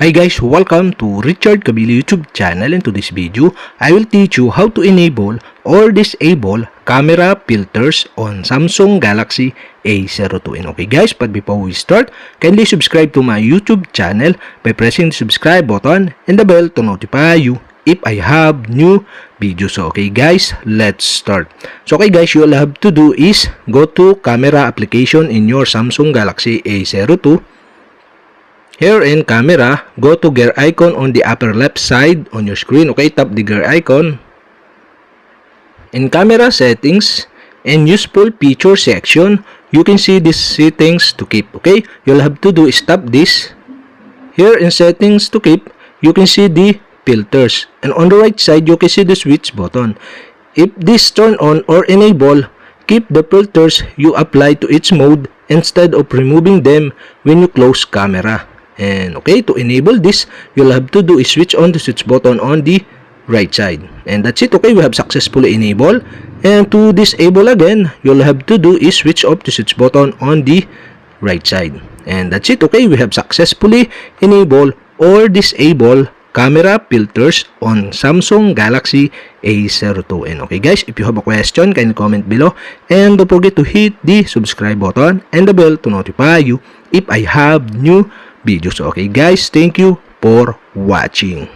Hi guys, welcome to Richard Cabile YouTube channel. In today's video, I will teach you how to enable or disable camera filters on Samsung Galaxy A02. And okay guys, but before we start, kindly subscribe to my YouTube channel by pressing the subscribe button and the bell to notify you if I have new videos. So okay guys, let's start. So okay guys, all you have to do is go to camera application in your Samsung Galaxy A02. Here in camera, go to gear icon on the upper left side on your screen. Okay, tap the gear icon. In camera settings and useful feature section, you can see these settings to keep. Okay, you'll have to do is tap this. Here in settings to keep, you can see the filters. And on the right side, you can see the switch button. If this turn on or enable, keep the filters you apply to each mode instead of removing them when you close camera. And okay, to enable this, you'll have to do is switch on the switch button on the right side. And that's it. Okay, we have successfully enabled. And to disable again, you'll have to do is switch off the switch button on the right side. And that's it. Okay, we have successfully enabled or disabled camera filters on Samsung Galaxy A02. And okay guys, if you have a question, kindly comment below. And don't forget to hit the subscribe button and the bell to notify you if I have new videos. Okay guys, thank you for watching.